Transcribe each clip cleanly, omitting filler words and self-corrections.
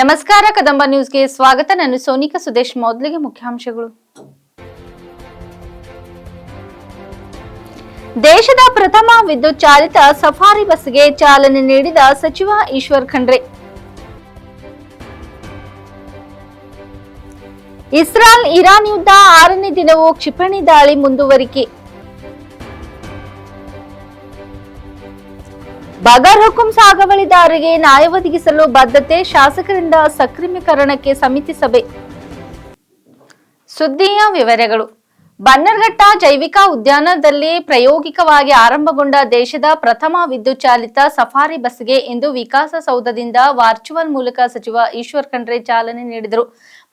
ನಮಸ್ಕಾರ ಕದಂಬ ನ್ಯೂಸ್ಗೆ ಸ್ವಾಗತ. ನಾನು ಸೋನಿಕಾ ಸುದೇಶ್. ಮೊದಲಿಗೆ ಮುಖ್ಯಾಂಶಗಳು. ದೇಶದ ಪ್ರಥಮ ವಿದ್ಯುತ್ ಚಾಲಿತ ಸಫಾರಿ ಬಸ್ಗೆ ಚಾಲನೆ ನೀಡಿದ ಸಚಿವ ಈಶ್ವರ್ ಖಂಡ್ರೆ. ಇಸ್ರೇಲ್ ಇರಾನ್ ಯುದ್ಧ 6ನೇ ದಿನವೂ ಕ್ಷಿಪಣಿ ದಾಳಿ ಮುಂದುವರಿಕೆ. ಬಗರ್ ಹುಕುಂ ಸಾಗವಳಿದಾರರಿಗೆ ನ್ಯಾಯ ಒದಗಿಸಲು ಬದ್ಧತೆ, ಶಾಸಕರಿಂದ ಸಕ್ರಮೀಕರಣಕ್ಕೆ ಸಮಿತಿ ಸಭೆ. ಸುದ್ದಿಯ ವಿವರಗಳು. ಬನ್ನರ್ಘಟ್ಟ ಜೈವಿಕ ಉದ್ಯಾನದಲ್ಲಿ ಪ್ರಾಯೋಗಿಕವಾಗಿ ಆರಂಭಗೊಂಡ ದೇಶದ ಪ್ರಥಮ ವಿದ್ಯುತ್ ಚಾಲಿತ ಸಫಾರಿ ಬಸ್ಗೆ ಇಂದು ವಿಕಾಸಸೌಧದಿಂದ ವರ್ಚುವಲ್ ಮೂಲಕ ಸಚಿವ ಈಶ್ವರ್ ಖಂಡ್ರೆ ಚಾಲನೆ ನೀಡಿದರು.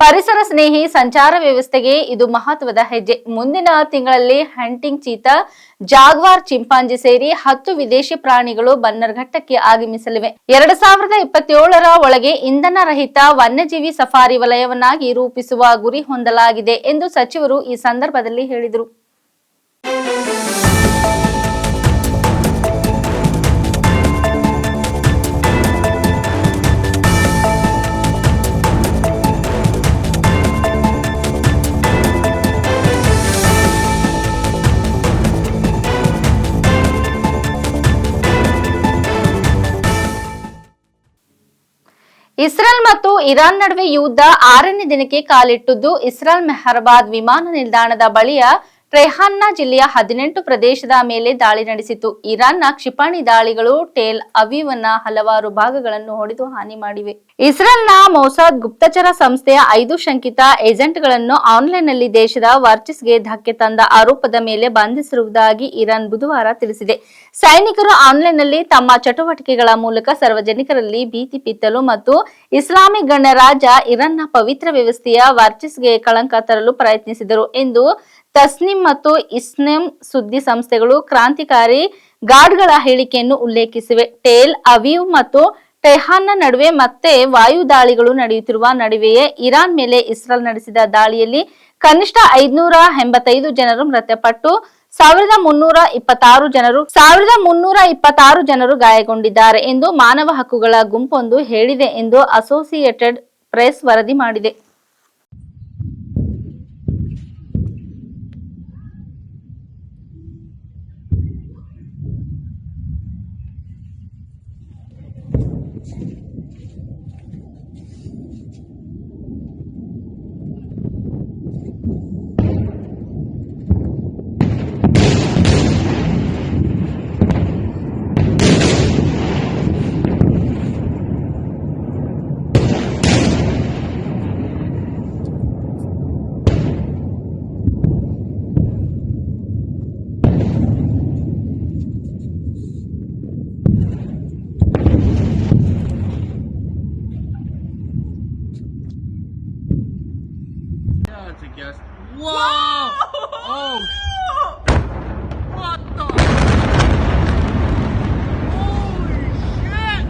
ಪರಿಸರ ಸ್ನೇಹಿ ಸಂಚಾರ ವ್ಯವಸ್ಥೆಗೆ ಇದು ಮಹತ್ವದ ಹೆಜ್ಜೆ. ಮುಂದಿನ ತಿಂಗಳಲ್ಲಿ ಹಂಟಿಂಗ್ ಚೀತಾ, ಜಾಗ್ವಾರ್, ಚಿಂಪಾಂಜಿ ಸೇರಿ 10 ವಿದೇಶಿ ಪ್ರಾಣಿಗಳು ಬನ್ನರ್ಘಟ್ಟಕ್ಕೆ ಆಗಮಿಸಲಿವೆ. 2027ರ ಒಳಗೆ ಇಂಧನ ರಹಿತ ವನ್ಯಜೀವಿ ಸಫಾರಿ ವಲಯವನ್ನಾಗಿ ರೂಪಿಸುವ ಗುರಿ ಹೊಂದಲಾಗಿದೆ ಎಂದು ಸಚಿವರು ಈ ಸಂದರ್ಭದಲ್ಲಿ ಹೇಳಿದರು. ಇಸ್ರೇಲ್ ಮತ್ತು ಇರಾನ್ ನಡುವೆ ಯುದ್ಧ 6ನೇ ದಿನಕ್ಕೆ ಕಾಲಿಟ್ಟಿದ್ದು, ಇಸ್ರೇಲ್ ಮೆಹರ್ಬಾದ್ ವಿಮಾನ ನಿಲ್ದಾಣದ ಬಳಿಯ ಟ್ರೆಹಾನ್ನ ಜಿಲ್ಲೆಯ 18 ಪ್ರದೇಶದ ಮೇಲೆ ದಾಳಿ ನಡೆಸಿತು. ಇರಾನ್ನ ಕ್ಷಿಪಣಿ ದಾಳಿಗಳು ಟೆಲ್ ಅವೀವ್ನ ಹಲವಾರು ಭಾಗಗಳನ್ನು ಹೊಡೆದು ಹಾನಿ ಮಾಡಿವೆ. ಇಸ್ರೇಲ್ನ ಮೊಸಾದ್ ಗುಪ್ತಚರ ಸಂಸ್ಥೆಯ 5 ಶಂಕಿತ ಏಜೆಂಟ್ಗಳನ್ನು ಆನ್ಲೈನ್ನಲ್ಲಿ ದೇಶದ ವರ್ಚಸ್ಗೆ ಧಕ್ಕೆ ತಂದ ಆರೋಪದ ಮೇಲೆ ಬಂಧಿಸಿರುವುದಾಗಿ ಇರಾನ್ ಬುಧವಾರ ತಿಳಿಸಿದೆ. ಸೈನಿಕರು ಆನ್ಲೈನ್ನಲ್ಲಿ ತಮ್ಮ ಚಟುವಟಿಕೆಗಳ ಮೂಲಕ ಸಾರ್ವಜನಿಕರಲ್ಲಿ ಭೀತಿ ಬಿತ್ತಲು ಮತ್ತು ಇಸ್ಲಾಮಿಕ್ ಗಣರಾಜ್ಯ ಇರಾನ್ನ ಪವಿತ್ರ ವ್ಯವಸ್ಥೆಯ ವರ್ಚಸ್ಗೆ ಕಳಂಕ ತರಲು ಪ್ರಯತ್ನಿಸಿದರು ಎಂದು ತಸ್ನಿಮ್ ಮತ್ತು ಇಸ್ನೇಮ್ ಸುದ್ದಿ ಸಂಸ್ಥೆಗಳು ಕ್ರಾಂತಿಕಾರಿ ಗಾರ್ಡ್ಗಳ ಹೇಳಿಕೆಯನ್ನು ಉಲ್ಲೇಖಿಸಿವೆ. ಟೆಲ್ ಅವೀವ್ ಮತ್ತು ಟೆಹರಾನ್ನ ನಡುವೆ ಮತ್ತೆ ವಾಯು ದಾಳಿಗಳು ನಡೆಯುತ್ತಿರುವ ನಡುವೆಯೇ ಇರಾನ್ ಮೇಲೆ ಇಸ್ರೇಲ್ ನಡೆಸಿದ ದಾಳಿಯಲ್ಲಿ ಕನಿಷ್ಠ 585 ಜನರು ಮೃತಪಟ್ಟು 1326 ಜನರು ಗಾಯಗೊಂಡಿದ್ದಾರೆ ಎಂದು ಮಾನವ ಹಕ್ಕುಗಳ ಗುಂಪೊಂದು ಹೇಳಿದೆ ಎಂದು ಅಸೋಸಿಯೇಟೆಡ್ ಪ್ರೆಸ್ ವರದಿ ಮಾಡಿದೆ. Whoa! Oh! What the? Holy shit!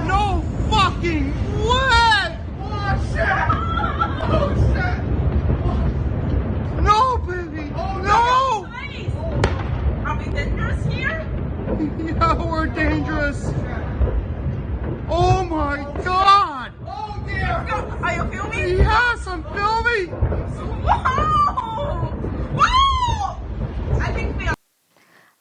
No fucking way! Oh shit! Oh shit! No, baby! Oh no! Nice. Are we dangerous here? Yeah, we're dangerous. Oh my god! Oh dear! Are you filming? Yes, I'm filming! Wow! Wow! I think we are.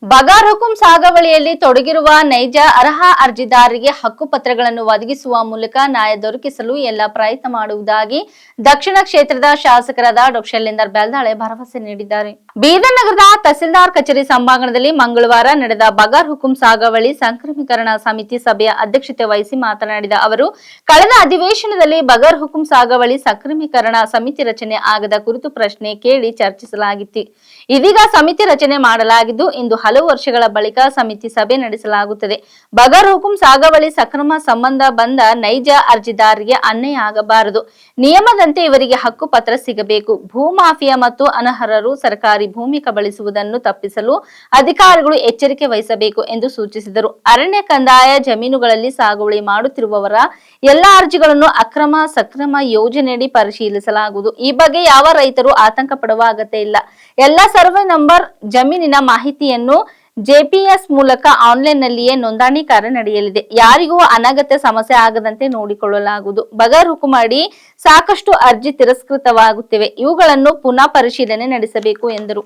ಬಗಾರ್ ಹುಕುಂ ಸಾಗವಳಿಯಲ್ಲಿ ತೊಡಗಿರುವ ನೈಜ ಅರ್ಹ ಅರ್ಜಿದಾರರಿಗೆ ಹಕ್ಕುಪತ್ರಗಳನ್ನು ಒದಗಿಸುವ ಮೂಲಕ ನ್ಯಾಯ ದೊರಕಿಸಲು ಎಲ್ಲ ಪ್ರಯತ್ನ ಮಾಡುವುದಾಗಿ ದಕ್ಷಿಣ ಕ್ಷೇತ್ರದ ಶಾಸಕರಾದ ಡಾ ಶೈಲೇಂದರ್ ಬೆಲ್ದಾಳೆ ಭರವಸೆ ನೀಡಿದ್ದಾರೆ. ಬೀದರ್ ನಗರದ ತಹಸೀಲ್ದಾರ್ ಕಚೇರಿ ಸಭಾಂಗಣದಲ್ಲಿ ಮಂಗಳವಾರ ನಡೆದ ಬಗಾರ್ ಹುಕುಂ ಸಾಗವಳಿ ಸಂಕ್ರಮೀಕರಣ ಸಮಿತಿ ಸಭೆಯ ಅಧ್ಯಕ್ಷತೆ ವಹಿಸಿ ಮಾತನಾಡಿದ ಅವರು, ಕಳೆದ ಅಧಿವೇಶನದಲ್ಲಿ ಬಗಾರ್ ಹುಕುಂ ಸಾಗವಳಿ ಸಂಕ್ರಮೀಕರಣ ಸಮಿತಿ ರಚನೆ ಆಗದ ಕುರಿತು ಪ್ರಶ್ನೆ ಕೇಳಿ ಚರ್ಚಿಸಲಾಗಿತ್ತು. ಇದೀಗ ಸಮಿತಿ ರಚನೆ ಮಾಡಲಾಗಿದ್ದು, ಇಂದು ಹಲವು ವರ್ಷಗಳ ಬಳಿಕ ಸಮಿತಿ ಸಭೆ ನಡೆಸಲಾಗುತ್ತದೆ. ಬಗರ್ ಹುಕುಂ ಸಾಗವಳಿ ಸಕ್ರಮ ಸಂಬಂಧ ಬಂದ ನೈಜ ಅರ್ಜಿದಾರರಿಗೆ ಅನ್ಯಾಯ ಆಗಬಾರದು. ನಿಯಮದಂತೆ ಇವರಿಗೆ ಹಕ್ಕುಪತ್ರ ಸಿಗಬೇಕು. ಭೂಮಾಫಿಯಾ ಮತ್ತು ಅನರ್ಹರು ಸರ್ಕಾರಿ ಭೂಮಿ ಕಬಳಿಸುವುದನ್ನು ತಪ್ಪಿಸಲು ಅಧಿಕಾರಿಗಳು ಎಚ್ಚರಿಕೆ ವಹಿಸಬೇಕು ಎಂದು ಸೂಚಿಸಿದರು. ಅರಣ್ಯ ಕಂದಾಯ ಜಮೀನುಗಳಲ್ಲಿ ಸಾಗುವಳಿ ಮಾಡುತ್ತಿರುವವರ ಎಲ್ಲಾ ಅರ್ಜಿಗಳನ್ನು ಅಕ್ರಮ ಸಕ್ರಮ ಯೋಜನೆಯಡಿ ಪರಿಶೀಲಿಸಲಾಗುವುದು. ಈ ಬಗ್ಗೆ ಯಾವ ರೈತರು ಆತಂಕ ಪಡುವ ಅಗತ್ಯ ಇಲ್ಲ. ಎಲ್ಲ ಸರ್ವೆ ನಂಬರ್, ಜಮೀನಿನ ಮಾಹಿತಿಯನ್ನು ಜೆಪಿಎಸ್ ಮೂಲಕ ಆನ್ಲೈನ್ನಲ್ಲಿಯೇ ನೋಂದಣಿ ಕಾರ್ಯ ನಡೆಯಲಿದೆ. ಯಾರಿಗೂ ಅನಗತ್ಯ ಸಮಸ್ಯೆ ಆಗದಂತೆ ನೋಡಿಕೊಳ್ಳಲಾಗುವುದು. ಬಗರ್ ಹುಕುಂ ಅಡಿ ಸಾಕಷ್ಟು ಅರ್ಜಿ ತಿರಸ್ಕೃತವಾಗುತ್ತಿವೆ. ಇವುಗಳನ್ನು ಪುನಃ ಪರಿಶೀಲನೆ ನಡೆಸಬೇಕು ಎಂದರು.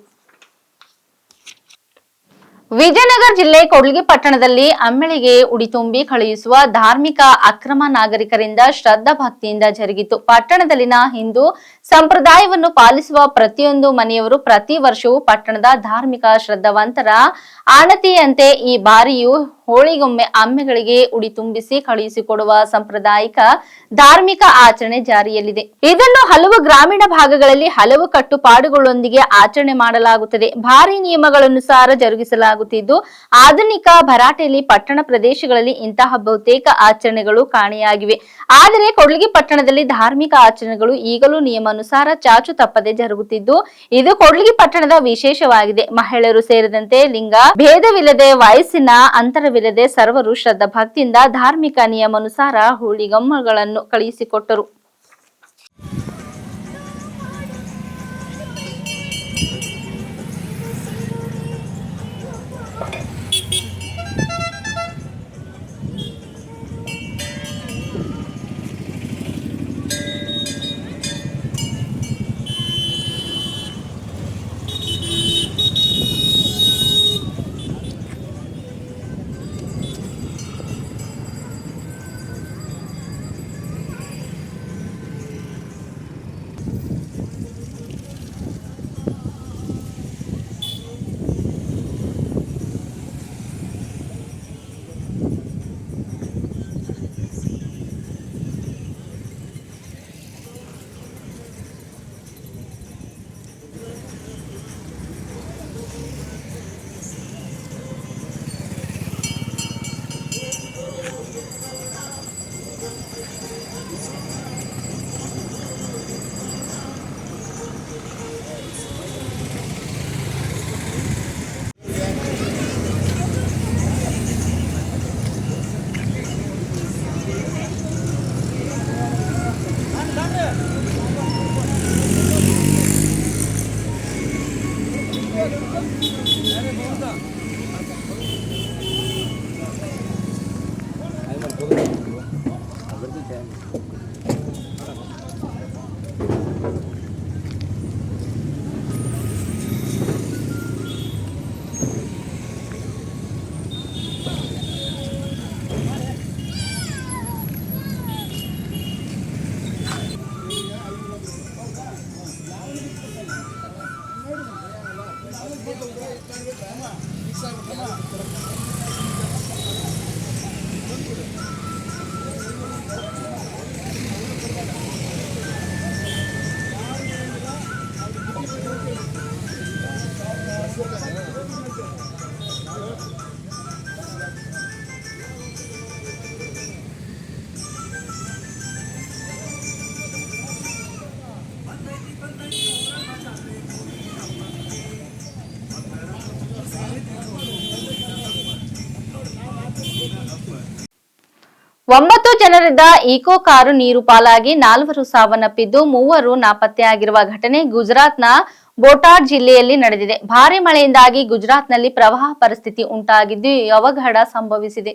ವಿಜಯನಗರ ಜಿಲ್ಲೆ ಕೂಡ್ಲಿಗಿ ಪಟ್ಟಣದಲ್ಲಿ ಅಮ್ಮೆಳಿಗೆ ಉಡಿ ತುಂಬಿ ಕಳುಹಿಸುವ ಧಾರ್ಮಿಕ ಅಕ್ರಮ ನಾಗರಿಕರಿಂದ ಶ್ರದ್ಧಾ ಭಕ್ತಿಯಿಂದ ಜರುಗಿತು. ಪಟ್ಟಣದಲ್ಲಿನ ಹಿಂದೂ ಸಂಪ್ರದಾಯವನ್ನು ಪಾಲಿಸುವ ಪ್ರತಿಯೊಂದು ಮನೆಯವರು ಪ್ರತಿ ವರ್ಷವೂ ಪಟ್ಟಣದ ಧಾರ್ಮಿಕ ಶ್ರದ್ಧಾವಂತರ ಆಣತಿಯಂತೆ ಈ ಬಾರಿಯೂ ಹೋಳಿಗೊಮ್ಮೆ ಅಮ್ಮೆಗಳಿಗೆ ಉಡಿ ತುಂಬಿಸಿ ಕಳುಹಿಸಿಕೊಡುವ ಸಾಂಪ್ರದಾಯಿಕ ಧಾರ್ಮಿಕ ಆಚರಣೆ ಜಾರಿಯಲ್ಲಿದೆ. ಇದನ್ನು ಹಲವು ಗ್ರಾಮೀಣ ಭಾಗಗಳಲ್ಲಿ ಹಲವು ಕಟ್ಟುಪಾಡುಗಳೊಂದಿಗೆ ಆಚರಣೆ ಮಾಡಲಾಗುತ್ತದೆ. ಭಾರಿ ನಿಯಮಗಳನುಸಾರ ಜರುಗಿಸಲಾಗುತ್ತಿದ್ದು, ಆಧುನಿಕ ಭರಾಟೆಯಲ್ಲಿ ಪಟ್ಟಣ ಪ್ರದೇಶಗಳಲ್ಲಿ ಇಂತಹ ಬಹುತೇಕ ಆಚರಣೆಗಳು ಕಾಣೆಯಾಗಿವೆ. ಆದರೆ ಕೂಡ್ಲಿಗಿ ಪಟ್ಟಣದಲ್ಲಿ ಧಾರ್ಮಿಕ ಆಚರಣೆಗಳು ಈಗಲೂ ನಿಯಮಾನುಸಾರ ಚಾಚು ತಪ್ಪದೆ ಜರುಗುತ್ತಿದ್ದು, ಇದು ಕೂಡ್ಲಿಗಿ ಪಟ್ಟಣದ ವಿಶೇಷವಾಗಿದೆ. ಮಹಿಳೆಯರು ಸೇರಿದಂತೆ ಲಿಂಗ ಭೇದವಿಲ್ಲದೆ, ವಯಸ್ಸಿನ ಅಂತರವಿಲ್ಲದೆ ಸರ್ವರು ಶ್ರದ್ಧಾ ಭಕ್ತಿಯಿಂದ ಧಾರ್ಮಿಕ ನಿಯಮಾನುಸಾರ ಹೋಳಿಗೊಮ್ಮಗಳನ್ನು ಕಳುಹಿಸಿಕೊಟ್ಟರು. ಒಂಬತ್ತು ಜನರಿದ್ದ ಈಕೋ ಕಾರು ನೀರು ಪಾಲಾಗಿ 4 ಸಾವನ್ನಪ್ಪಿದ್ದು 3 ನಾಪತ್ತೆಯಾಗಿರುವ ಘಟನೆ ಗುಜರಾತ್ನ ಬೋಟಾಡ್ ಜಿಲ್ಲೆಯಲ್ಲಿ ನಡೆದಿದೆ. ಭಾರಿ ಮಳೆಯಿಂದಾಗಿ ಗುಜರಾತ್ನಲ್ಲಿ ಪ್ರವಾಹ ಪರಿಸ್ಥಿತಿ ಉಂಟಾಗಿದ್ದು ಈ ಅವಘಡ ಸಂಭವಿಸಿದೆ.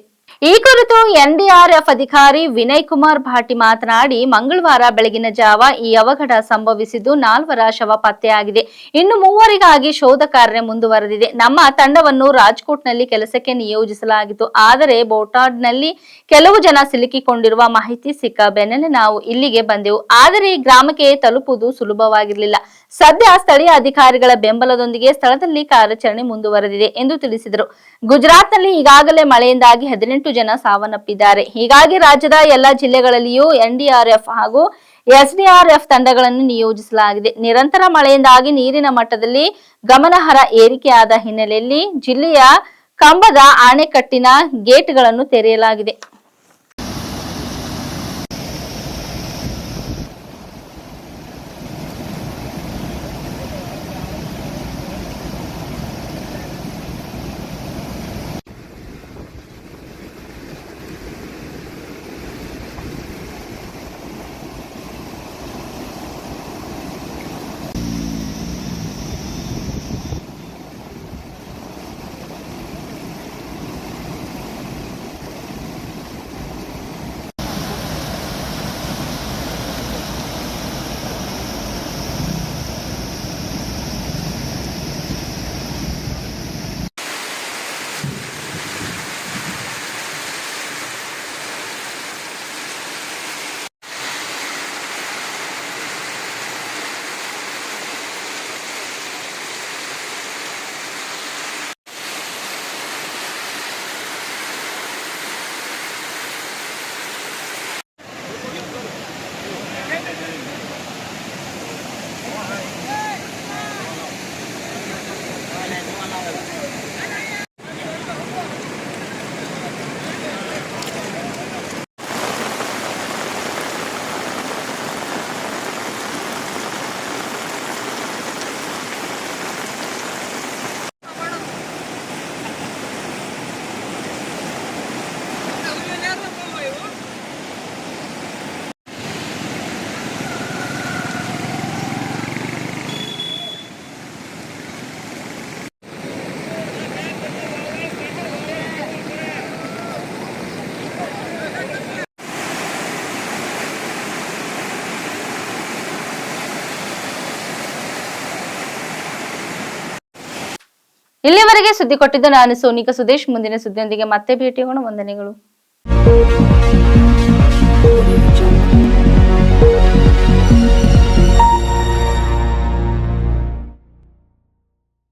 ಈ ಕುರಿತು ಎನ್ಡಿಆರ್ಎಫ್ ಅಧಿಕಾರಿ ವಿನಯ್ ಕುಮಾರ್ ಭಾಟಿ ಮಾತನಾಡಿ, ಮಂಗಳವಾರ ಬೆಳಗಿನ ಜಾವ ಈ ಅವಘಡ ಸಂಭವಿಸಿದ್ದು 4 ಶವ ಪತ್ತೆಯಾಗಿದೆ. ಇನ್ನು 3 ಶೋಧ ಕಾರ್ಯ ಮುಂದುವರೆದಿದೆ. ನಮ್ಮ ತಂಡವನ್ನು ರಾಜ್ಕೋಟ್ನಲ್ಲಿ ಕೆಲಸಕ್ಕೆ ನಿಯೋಜಿಸಲಾಗಿತ್ತು. ಆದರೆ ಬೋಟಾಡ್ನಲ್ಲಿ ಕೆಲವು ಜನ ಸಿಲುಕಿಕೊಂಡಿರುವ ಮಾಹಿತಿ ಸಿಕ್ಕ ಬೆನ್ನಲ್ಲೇ ನಾವು ಇಲ್ಲಿಗೆ ಬಂದೆವು. ಆದರೆ ಈ ಗ್ರಾಮಕ್ಕೆ ತಲುಪುವುದು ಸುಲಭವಾಗಿರಲಿಲ್ಲ. ಸದ್ಯ ಸ್ಥಳೀಯ ಅಧಿಕಾರಿಗಳ ಬೆಂಬಲದೊಂದಿಗೆ ಸ್ಥಳದಲ್ಲಿ ಕಾರ್ಯಾಚರಣೆ ಮುಂದುವರೆದಿದೆ ಎಂದು ತಿಳಿಸಿದರು. ಗುಜರಾತ್ನಲ್ಲಿ ಈಗಾಗಲೇ ಮಳೆಯಿಂದಾಗಿ 18 ಜನ ಸಾವನ್ನಪ್ಪಿದ್ದಾರೆ. ಹೀಗಾಗಿ ರಾಜ್ಯದ ಎಲ್ಲಾ ಜಿಲ್ಲೆಗಳಲ್ಲಿಯೂ ಎನ್ಡಿಆರ್ಎಫ್ ಹಾಗೂ ಎಸ್ಡಿಆರ್ಎಫ್ ತಂಡಗಳನ್ನು ನಿಯೋಜಿಸಲಾಗಿದೆ. ನಿರಂತರ ಮಳೆಯಿಂದಾಗಿ ನೀರಿನ ಮಟ್ಟದಲ್ಲಿ ಗಮನಾರ್ಹ ಏರಿಕೆಯಾದ ಹಿನ್ನೆಲೆಯಲ್ಲಿ ಜಿಲ್ಲೆಯ ಕಂಬದ ಅಣೆಕಟ್ಟಿನ ಗೇಟ್ಗಳನ್ನು ತೆರೆಯಲಾಗಿದೆ. ಇಲ್ಲಿವರೆಗೆ ಸುದ್ದಿ ಕೊಟ್ಟಿದ್ದು ನಾನು ಸೋನಿಕಾ ಸುದೇಶ್. ಮುಂದಿನ ಸುದ್ದಿಯೊಂದಿಗೆ ಮತ್ತೆ ಭೇಟಿಯಾಗೋಣ. ವಂದನೆಗಳು.